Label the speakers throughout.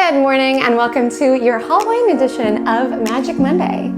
Speaker 1: Good morning and welcome to your Halloween edition of Magic Monday.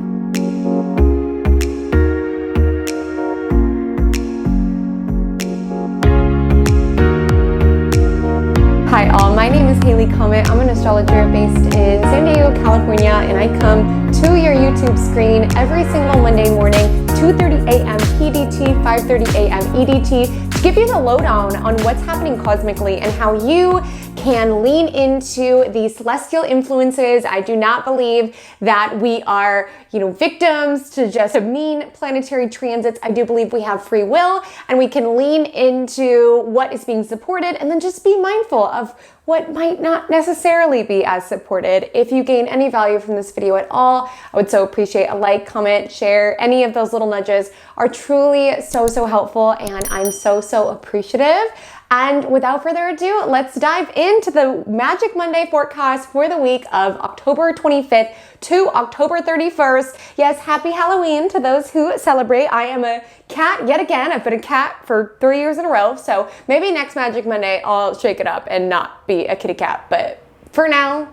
Speaker 1: Hi all, my name is Comet. I'm an astrologer based in San Diego, California, and I come to your YouTube screen every single Monday morning, 2:30 a.m. PDT, 5:30 a.m. EDT, to give you the lowdown on what's happening cosmically and how you can lean into these celestial influences. I do not believe that we are, victims to just a mean planetary transits. I do believe we have free will and we can lean into what is being supported and then just be mindful of what might not necessarily be as supported. If you gain any value from this video at all, I would so appreciate a like, comment, share. Any of those little nudges are truly so helpful, and I'm so appreciative. And without further ado, let's dive into the Magic Monday forecast for the week of October 25th to October 31st. Yes, happy Halloween to those who celebrate. I am a cat yet again. I've been a cat for 3 years in a row, so maybe next Magic Monday I'll shake it up and not be a kitty cat, but for now,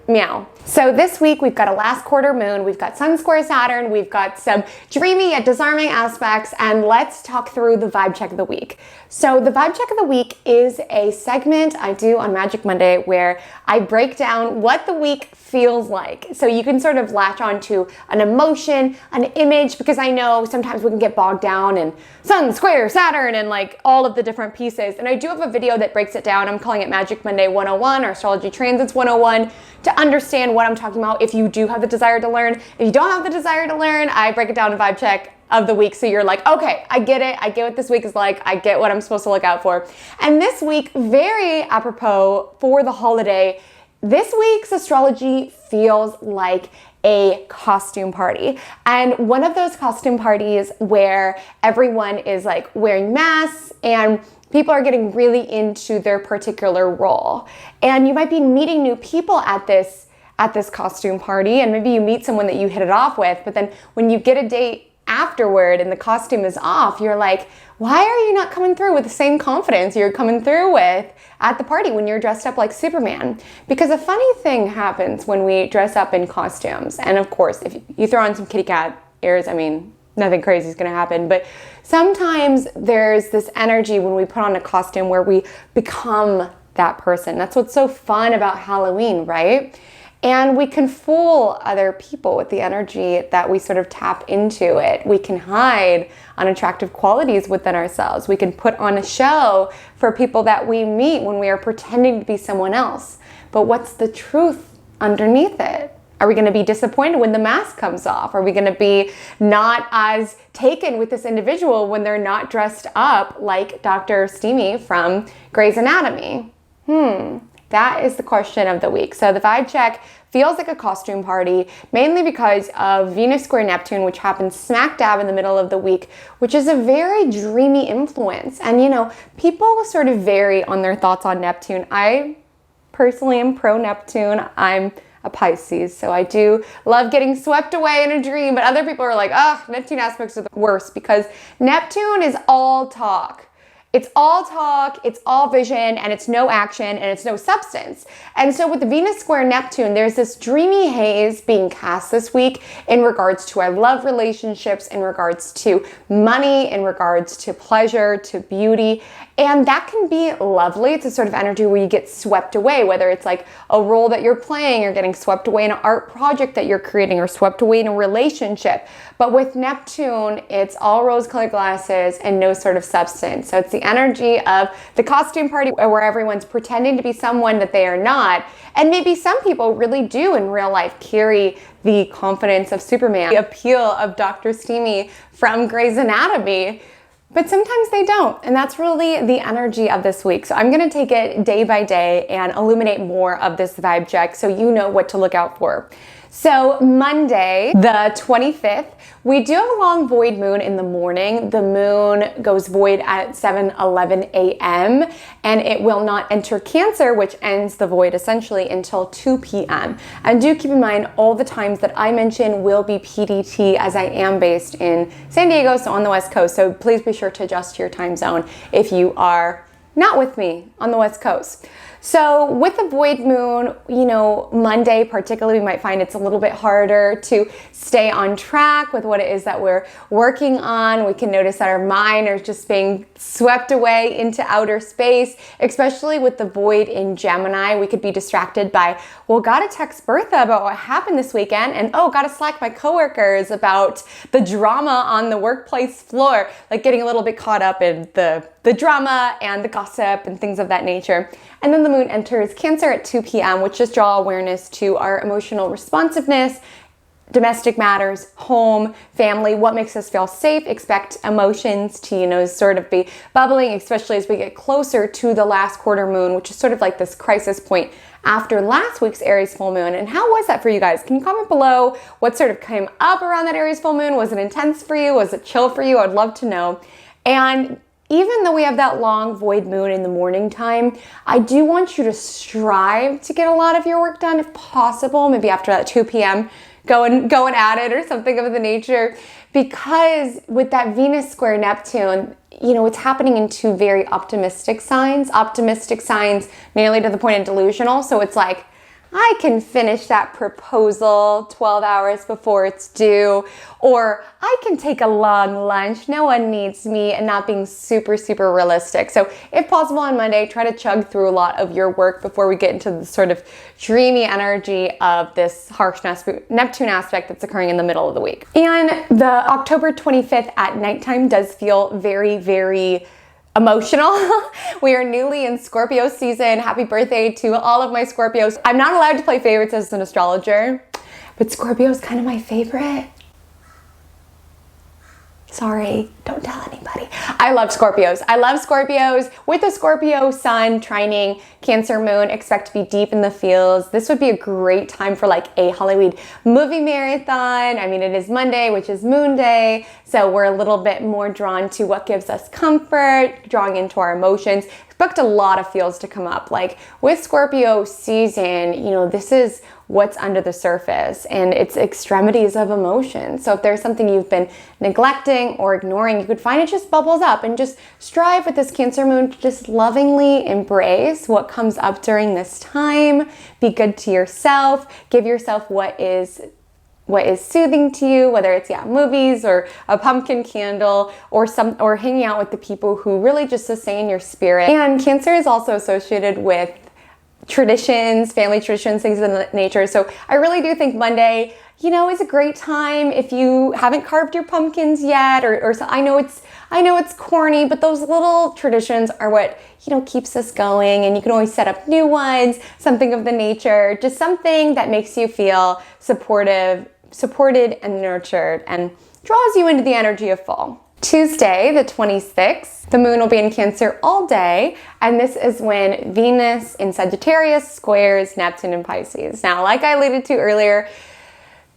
Speaker 1: meow. So this week we've got a last quarter moon, we've got Sun square Saturn, we've got some dreamy yet disarming aspects, and let's talk through the vibe check of the week. So the vibe check of the week is a segment I do on Magic Monday where I break down what the week feels like. So you can sort of latch onto an emotion, an image, because I know sometimes we can get bogged down in Sun square Saturn and like all of the different pieces. And I do have a video that breaks it down. I'm calling it Magic Monday 101 or Astrology Transits 101 to understand what I'm talking about if you do have the desire to learn. If you don't have the desire to learn, I break it down in vibe check of the week, so you're like, okay, I get it. I get what this week is like. I get what I'm supposed to look out for. And this week, very apropos for the holiday, this week's astrology feels like a costume party. And one of those costume parties where everyone is like wearing masks and people are getting really into their particular role. And you might be meeting new people at this costume party, and maybe you meet someone that you hit it off with, but then when you get a date afterward and the costume is off, you're like, why are you not coming through with the same confidence you're coming through with at the party when you're dressed up like Superman? Because a funny thing happens when we dress up in costumes. And of course, if you throw on some kitty cat ears, nothing crazy is going to happen. But sometimes there's this energy when we put on a costume where we become that person. That's what's so fun about Halloween, right? And we can fool other people with the energy that we sort of tap into it. We can hide unattractive qualities within ourselves. We can put on a show for people that we meet when we are pretending to be someone else. But what's the truth underneath it? Are we going to be disappointed when the mask comes off? Are we going to be not as taken with this individual when they're not dressed up like Dr. Steamy from Grey's Anatomy? That is the question of the week. So the vibe check feels like a costume party, mainly because of Venus square Neptune, which happens smack dab in the middle of the week, which is a very dreamy influence. And people sort of vary on their thoughts on Neptune. I personally am pro Neptune. I'm a Pisces, so I do love getting swept away in a dream, but other people are like, Neptune aspects are the worst because Neptune is all talk. It's all talk, it's all vision, and it's no action, and it's no substance. And so with the Venus square Neptune, there's this dreamy haze being cast this week in regards to our love relationships, in regards to money, in regards to pleasure, to beauty. And that can be lovely. It's a sort of energy where you get swept away, whether it's like a role that you're playing, or getting swept away in an art project that you're creating, or swept away in a relationship. But with Neptune, it's all rose-colored glasses and no sort of substance. So it's the energy of the costume party where everyone's pretending to be someone that they are not. And maybe some people really do in real life carry the confidence of Superman, the appeal of Dr. Steamy from Grey's Anatomy, but sometimes they don't. And that's really the energy of this week. So I'm going to take it day by day and illuminate more of this vibe check so you know what to look out for. So Monday, the 25th, we do have a long void moon in the morning. The moon goes void at 7:11 a.m. and it will not enter Cancer, which ends the void essentially until 2 p.m. And do keep in mind all the times that I mention will be PDT, as I am based in San Diego, so on the West Coast. So please be sure to adjust to your time zone if you are not with me on the West Coast. So with the void moon, Monday particularly, we might find it's a little bit harder to stay on track with what it is that we're working on. We can notice that our mind is just being swept away into outer space, especially with the void in Gemini. We could be distracted by, well, gotta text Bertha about what happened this weekend, and gotta Slack my coworkers about the drama on the workplace floor, like getting a little bit caught up in the drama and the gossip and things of that nature. And then the moon enters Cancer at 2 p.m., which just draw awareness to our emotional responsiveness, domestic matters, home, family, what makes us feel safe. Expect emotions to, sort of be bubbling, especially as we get closer to the last quarter moon, which is sort of like this crisis point after last week's Aries full moon. And how was that for you guys? Can you comment below what sort of came up around that Aries full moon? Was it intense for you? Was it chill for you? I'd love to know. And even though we have that long void moon in the morning time, I do want you to strive to get a lot of your work done if possible, maybe after that 2 p.m. Going at it or something of the nature, because with that Venus square Neptune, it's happening in two very optimistic signs nearly to the point of delusional. So it's like, I can finish that proposal 12 hours before it's due, or I can take a long lunch, no one needs me, and not being super, super realistic. So if possible on Monday, try to chug through a lot of your work before we get into the sort of dreamy energy of this harsh Neptune aspect that's occurring in the middle of the week. And the October 25th at nighttime does feel very, very emotional. We are newly in Scorpio season. Happy birthday to all of my Scorpios. I'm not allowed to play favorites as an astrologer, but Scorpio is kind of my favorite. Sorry, don't tell anybody. I love Scorpios. With the Scorpio sun trining Cancer moon, expect to be deep in the fields. This would be a great time for like a Halloween movie marathon. I mean, it is Monday, which is Moon Day, so we're a little bit more drawn to what gives us comfort, drawing into our emotions. Expect a lot of feels to come up. Like with Scorpio season, this is what's under the surface and it's extremities of emotion. So if there's something you've been neglecting or ignoring, you could find it just bubbles up, and just strive with this Cancer moon to just lovingly embrace what comes up during this time. Be good to yourself. Give yourself what is soothing to you, whether it's movies or a pumpkin candle or hanging out with the people who really just sustain your spirit. And Cancer is also associated with traditions, family traditions, things of that nature. So I really do think Monday, is a great time if you haven't carved your pumpkins yet, or so. I know it's corny, but those little traditions are what keeps us going, and you can always set up new ones, something of the nature, just something that makes you feel supported and nurtured and draws you into the energy of fall. Tuesday, the 26th, the moon will be in Cancer all day, and this is when Venus in Sagittarius squares Neptune in Pisces. Now, like I alluded to earlier,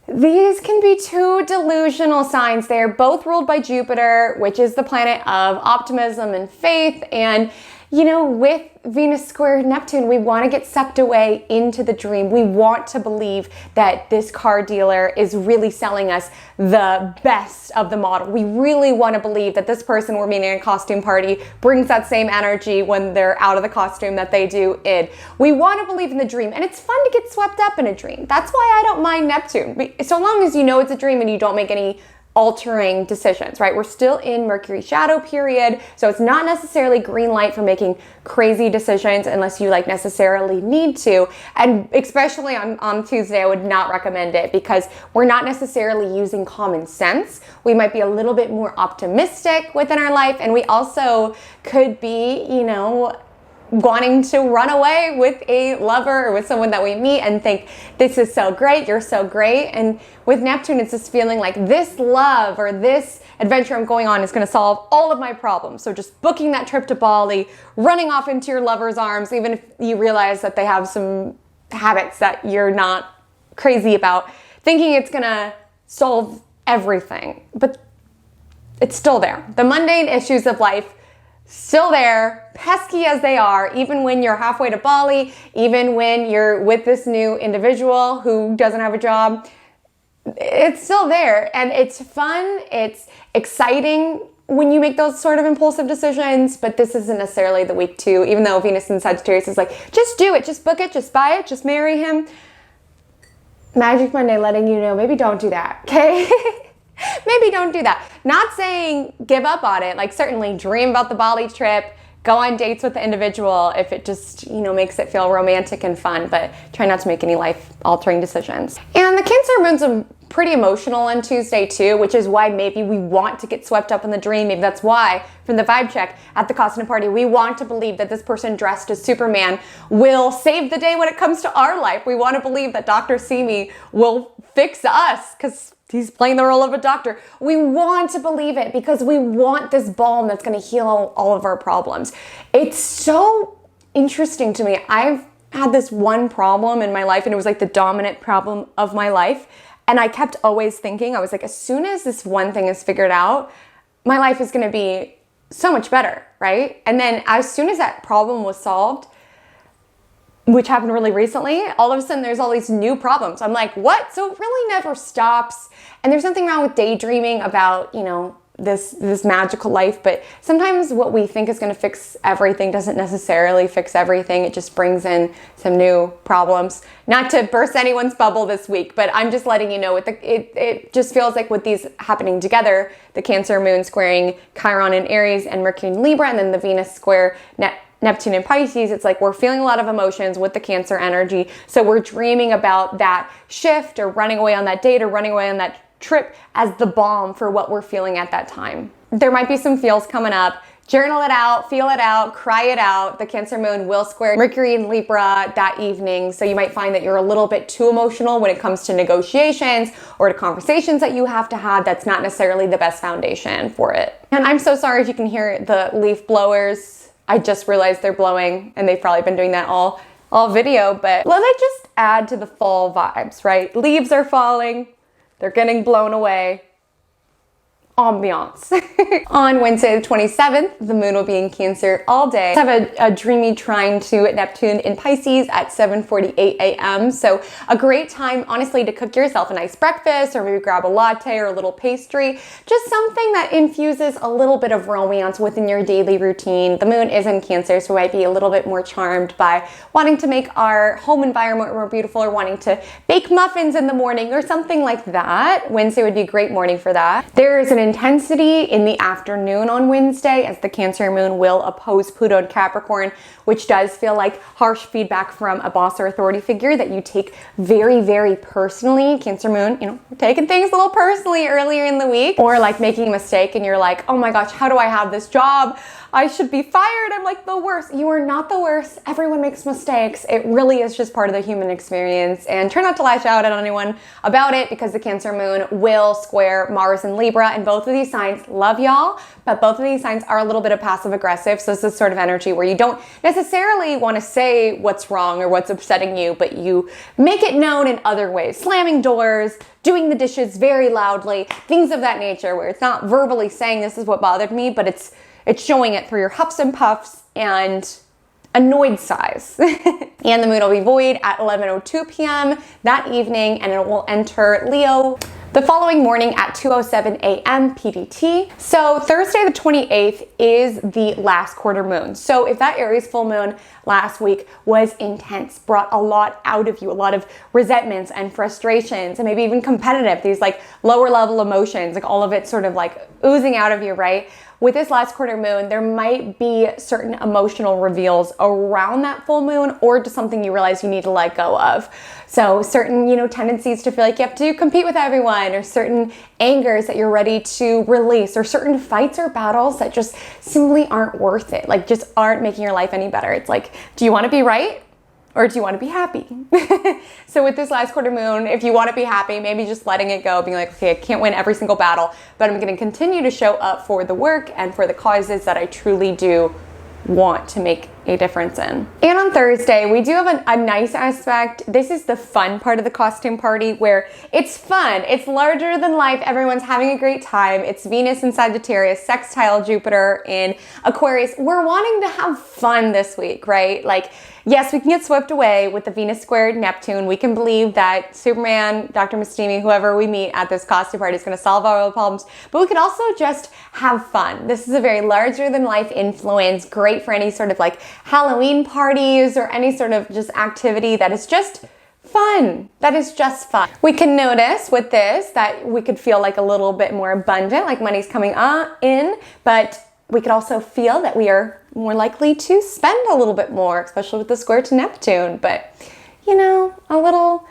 Speaker 1: these can be two delusional signs. They are both ruled by Jupiter, which is the planet of optimism and faith, and with Venus square Neptune, we want to get sucked away into the dream. We want to believe that this car dealer is really selling us the best of the model. We really want to believe that this person we're meeting at a costume party brings that same energy when they're out of the costume that they do in. We want to believe in the dream, and it's fun to get swept up in a dream. That's why I don't mind Neptune. So long as it's a dream and you don't make any altering decisions, right? We're still in Mercury shadow period, so it's not necessarily green light for making crazy decisions unless you necessarily need to. And especially on Tuesday, I would not recommend it because we're not necessarily using common sense. We might be a little bit more optimistic within our life, and we also could be, wanting to run away with a lover or with someone that we meet and think, this is so great, you're so great. And with Neptune, it's this feeling like this love or this adventure I'm going on is going to solve all of my problems. So just booking that trip to Bali, running off into your lover's arms, even if you realize that they have some habits that you're not crazy about, thinking it's going to solve everything. But it's still there. The mundane issues of life still there, pesky as they are, even when you're halfway to Bali, even when you're with this new individual who doesn't have a job, it's still there. And it's fun, it's exciting when you make those sort of impulsive decisions, but this isn't necessarily the week too, even though Venus in Sagittarius is like, just do it, just book it, just buy it, just marry him. Magic Monday letting you know, maybe don't do that, okay? Maybe don't do that. Not saying give up on it, like certainly dream about the Bali trip, go on dates with the individual if it just, makes it feel romantic and fun, but try not to make any life-altering decisions. And the Cancer moon's pretty emotional on Tuesday too, which is why maybe we want to get swept up in the dream. Maybe that's why, from the vibe check at the costume party, we want to believe that this person dressed as Superman will save the day when it comes to our life. We want to believe that Dr. Simi will fix us because he's playing the role of a doctor. We want to believe it because we want this balm that's going to heal all of our problems. It's so interesting to me. I've had this one problem in my life, and it was like the dominant problem of my life. And I kept always thinking, I was like, as soon as this one thing is figured out, my life is going to be so much better, right? And then as soon as that problem was solved, which happened really recently, all of a sudden there's all these new problems. I'm like, what? So it really never stops. And there's nothing wrong with daydreaming about, this magical life, but sometimes what we think is going to fix everything doesn't necessarily fix everything. It just brings in some new problems. Not to burst anyone's bubble this week, but I'm just letting you know, it just feels like with these happening together, the Cancer moon squaring Chiron in Aries and Mercury in Libra, and then the Venus square Neptune in Pisces, it's like we're feeling a lot of emotions with the Cancer energy. So we're dreaming about that shift or running away on that date or running away on that trip as the balm for what we're feeling at that time. There might be some feels coming up. Journal it out, feel it out, cry it out. The Cancer moon will square Mercury in Libra that evening. So you might find that you're a little bit too emotional when it comes to negotiations or to conversations that you have to have. That's not necessarily the best foundation for it. And I'm so sorry if you can hear the leaf blowers. I just realized they're blowing, and they've probably been doing that all video, but let it just add to the fall vibes, right? Leaves are falling. They're getting blown away. Ambiance. On Wednesday the 27th, the moon will be in Cancer all day. Have a dreamy trine to Neptune in Pisces at 7:48 a.m. So a great time, honestly, to cook yourself a nice breakfast or maybe grab a latte or a little pastry. Just something that infuses a little bit of romance within your daily routine. The moon is in Cancer, so we might be a little bit more charmed by wanting to make our home environment more beautiful or wanting to bake muffins in the morning or something like that. Wednesday would be a great morning for that. There is an intensity in the afternoon on Wednesday as the Cancer moon will oppose Pluto and Capricorn, which does feel like harsh feedback from a boss or authority figure that you take very, very personally. Cancer moon, taking things a little personally earlier in the week, or like making a mistake and you're like, oh my gosh, how do I have this job? I should be fired. I'm like the worst. You are not the worst. Everyone makes mistakes. It really is just part of the human experience. And try not to lash out at anyone about it because the Cancer moon will square Mars and Libra. And both of these signs love y'all, but both of these signs are a little bit of passive aggressive. So it's this sort of energy where you don't necessarily want to say what's wrong or what's upsetting you, but you make it known in other ways. Slamming doors, doing the dishes very loudly, things of that nature where it's not verbally saying this is what bothered me, but it's showing it through your huffs and puffs and annoyed sighs. And the moon will be void at 11:02 p.m. that evening, and it will enter Leo the following morning at 2:07 a.m. PDT. So Thursday the 28th is the last quarter moon. So if that Aries full moon last week was intense, brought a lot out of you, a lot of resentments and frustrations, and maybe even competitive, these like lower level emotions, like all of it sort of like oozing out of you, right? With this last quarter moon, there might be certain emotional reveals around that full moon or just something you realize you need to let go of. So certain, tendencies to feel like you have to compete with everyone, or certain angers that you're ready to release, or certain fights or battles that just simply aren't worth it, like just aren't making your life any better. It's like, do you want to be right? Or do you want to be happy? So with this last quarter moon, if you want to be happy, maybe just letting it go, being like, okay, I can't win every single battle, but I'm going to continue to show up for the work and for the causes that I truly do want to make a difference in. And on Thursday, we do have a nice aspect. This is the fun part of the costume party where it's fun. It's larger than life. Everyone's having a great time. It's Venus in Sagittarius, sextile Jupiter in Aquarius. We're wanting to have fun this week, right? Like, yes, we can get swept away with the Venus squared Neptune. We can believe that Superman, Dr. Mistimi, whoever we meet at this costume party is going to solve all the problems. But we could also just have fun. This is a very larger than life influence, great for any sort of like Halloween parties or any sort of just activity that is just fun. That is just fun. We can notice with this that we could feel like a little bit more abundant, like money's coming in, but we could also feel that we are more likely to spend a little bit more, especially with the square to Neptune. But, you know, a little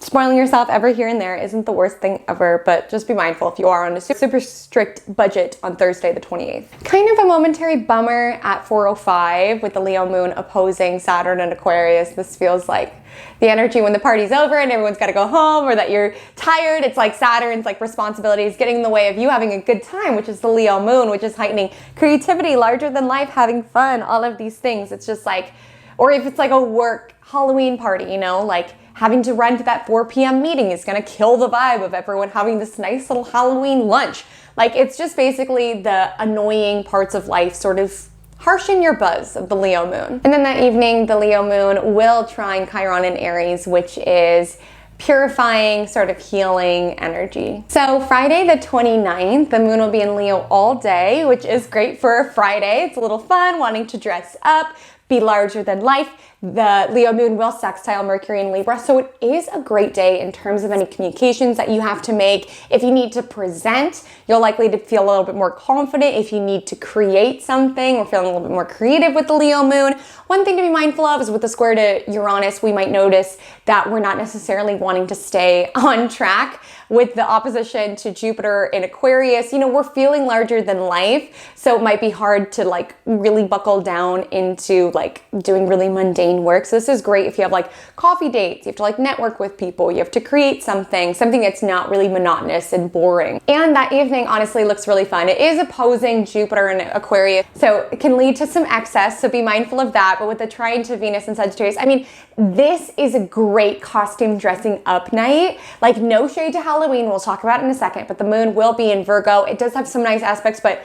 Speaker 1: spoiling yourself ever here and there isn't the worst thing ever, but just be mindful if you are on a super strict budget on Thursday the 28th. Kind of a momentary bummer at 4:05 with the Leo moon opposing Saturn and Aquarius. This feels like the energy when the party's over and everyone's got to go home, or that you're tired. It's like Saturn's like responsibilities getting in the way of you having a good time, which is the Leo moon, which is heightening creativity, larger than life, having fun, all of these things. It's just like, or if it's like a work Halloween party, you know, like having to run to that 4 p.m. meeting is going to kill the vibe of everyone having this nice little Halloween lunch. Like, it's just basically the annoying parts of life sort of harshen your buzz of the Leo moon. And then that evening, the Leo moon will trine Chiron in Aries, which is purifying, sort of healing energy. So Friday the 29th, the moon will be in Leo all day, which is great for a Friday. It's a little fun, wanting to dress up, be larger than life. The Leo moon will sextile Mercury in Libra, so it is a great day in terms of any communications that you have to make. If you need to present, you're likely to feel a little bit more confident. If you need to create something, we're feeling a little bit more creative with the Leo moon. One thing to be mindful of is with the square to Uranus, we might notice that we're not necessarily wanting to stay on track. With the opposition to Jupiter in Aquarius, you know, we're feeling larger than life, so it might be hard to like really buckle down into like doing really mundane work. So this is great if you have like coffee dates, you have to like network with people, you have to create something that's not really monotonous and boring. And that evening honestly looks really fun. It is opposing Jupiter in Aquarius, so it can lead to some excess, so be mindful of that. But with the trine to Venus and Sagittarius, I mean, this is a great costume dressing up night. Like, no shade to Halloween, we'll talk about it in a second, but the moon will be in Virgo. It does have some nice aspects, but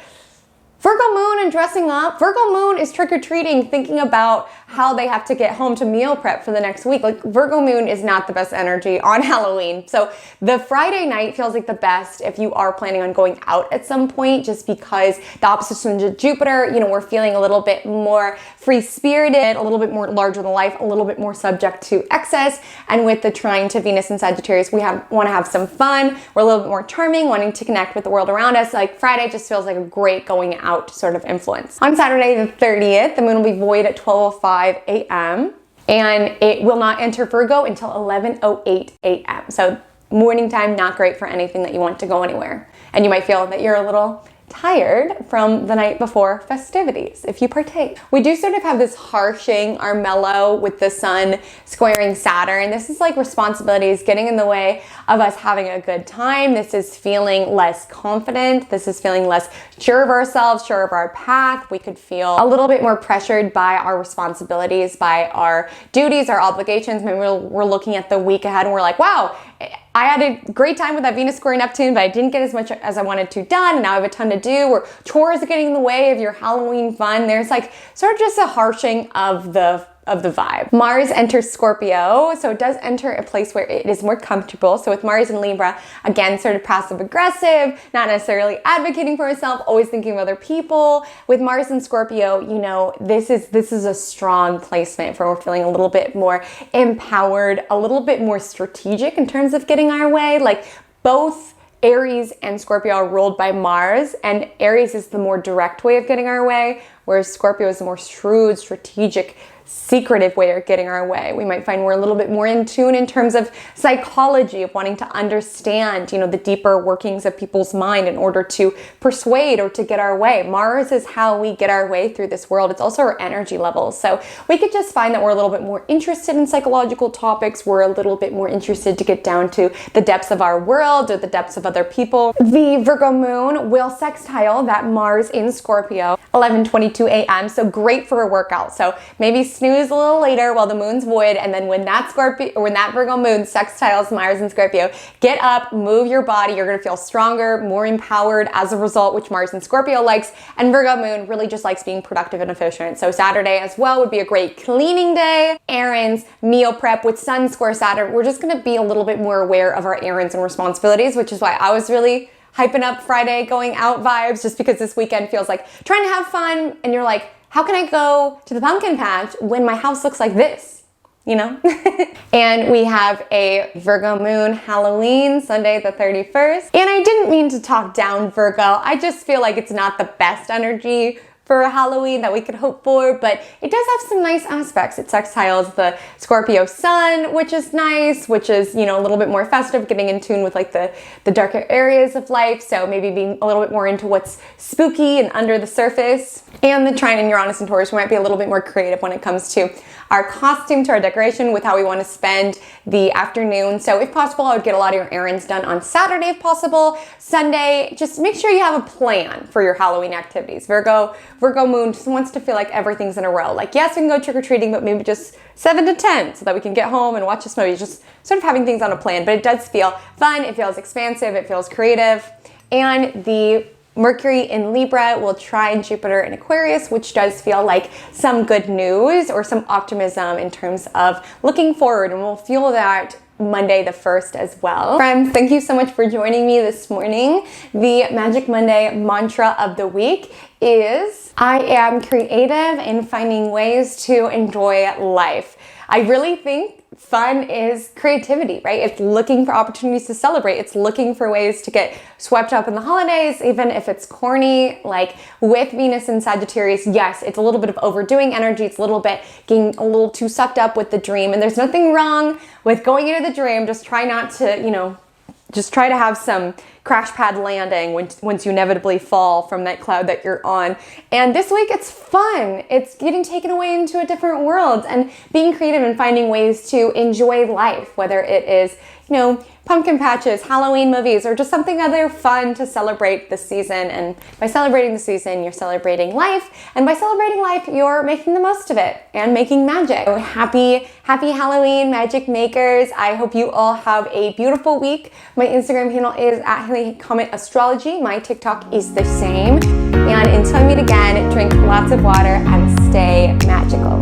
Speaker 1: Virgo moon and dressing up. Virgo moon is trick-or-treating, thinking about how they have to get home to meal prep for the next week. Like, Virgo moon is not the best energy on Halloween. So the Friday night feels like the best if you are planning on going out at some point, just because the opposition to Jupiter, you know, we're feeling a little bit more free-spirited, a little bit more larger than life, a little bit more subject to excess. And with the trine to Venus and Sagittarius, we want to have some fun. We're a little bit more charming, wanting to connect with the world around us. Like, Friday just feels like a great going out sort of influence. On Saturday the 30th, the moon will be void at 12:05 a.m. and it will not enter Virgo until 11:08 a.m. So morning time, not great for anything that you want to go anywhere. And you might feel that you're a little tired from the night before festivities if you partake. We do sort of have this harshing our mellow with the sun squaring Saturn. This is like responsibilities getting in the way of us having a good time. This is feeling less confident. This is feeling less sure of ourselves, sure of our path. We could feel a little bit more pressured by our responsibilities, by our duties, our obligations. Maybe we're looking at the week ahead and we're like, wow, I had a great time with that Venus square Neptune, but I didn't get as much as I wanted to done, and now I have a ton to do, or chores are getting in the way of your Halloween fun. There's like sort of just a harshing of the vibe. Mars enters Scorpio, so it does enter a place where it is more comfortable. So with Mars in Libra, again, sort of passive aggressive, not necessarily advocating for yourself, always thinking of other people. With Mars in Scorpio, you know, this is a strong placement for we're feeling a little bit more empowered, a little bit more strategic in terms of getting our way. Like, both Aries and Scorpio are ruled by Mars, and Aries is the more direct way of getting our way, whereas Scorpio is the more shrewd, strategic, secretive way of getting our way. We might find we're a little bit more in tune in terms of psychology, of wanting to understand, you know, the deeper workings of people's mind in order to persuade or to get our way. Mars is how we get our way through this world. It's also our energy levels. So we could just find that we're a little bit more interested in psychological topics. We're a little bit more interested to get down to the depths of our world or the depths of other people. The Virgo moon will sextile that Mars in Scorpio 11:22 a.m. So great for a workout. So maybe snooze a little later while the moon's void, and then when that Virgo moon sextiles Mars and Scorpio, get up, move your body. You're gonna feel stronger, more empowered as a result, which Mars and Scorpio likes, and Virgo moon really just likes being productive and efficient. So Saturday as well would be a great cleaning day, errands, meal prep. With Sun square Saturn, we're just gonna be a little bit more aware of our errands and responsibilities, which is why I was really hyping up Friday going out vibes, just because this weekend feels like trying to have fun, and you're like, how can I go to the pumpkin patch when my house looks like this, you know? And we have a Virgo moon Halloween, Sunday the 31st. And I didn't mean to talk down Virgo. I just feel like it's not the best energy for Halloween that we could hope for, but it does have some nice aspects. It sextiles the Scorpio sun, which is nice, which is, you know, a little bit more festive, getting in tune with like the darker areas of life. So maybe being a little bit more into what's spooky and under the surface. And the trine in Uranus and Taurus, we might be a little bit more creative when it comes to our costume, to our decoration, with how we want to spend the afternoon. So if possible, I would get a lot of your errands done on Saturday if possible. Sunday, just make sure you have a plan for your Halloween activities. Virgo moon just wants to feel like everything's in a row. Like, yes, we can go trick-or-treating, but maybe just 7 to 10 so that we can get home and watch this movie. Just sort of having things on a plan, but it does feel fun. It feels expansive. It feels creative. And the Mercury in Libra will trine Jupiter in Aquarius, which does feel like some good news or some optimism in terms of looking forward, and we'll feel that Monday the 1st as well. Friends, thank you so much for joining me this morning. The Magic Monday mantra of the week is, I am creative in finding ways to enjoy life. I really think fun is creativity, right? It's looking for opportunities to celebrate. It's looking for ways to get swept up in the holidays, even if it's corny. Like with Venus and Sagittarius, yes, it's a little bit of overdoing energy. It's a little bit getting a little too sucked up with the dream. And there's nothing wrong with going into the dream. Just try not to, you know, just try to have some crash pad landing once you inevitably fall from that cloud that you're on. And this week it's fun. It's getting taken away into a different world and being creative and finding ways to enjoy life, whether it is, you know, pumpkin patches, Halloween movies, or just something other fun to celebrate the season. And by celebrating the season, you're celebrating life. And by celebrating life, you're making the most of it and making magic. So happy Halloween, magic makers. I hope you all have a beautiful week. My Instagram handle is @HaleyCometAstrology. My TikTok is the same. And until we meet again, drink lots of water and stay magical.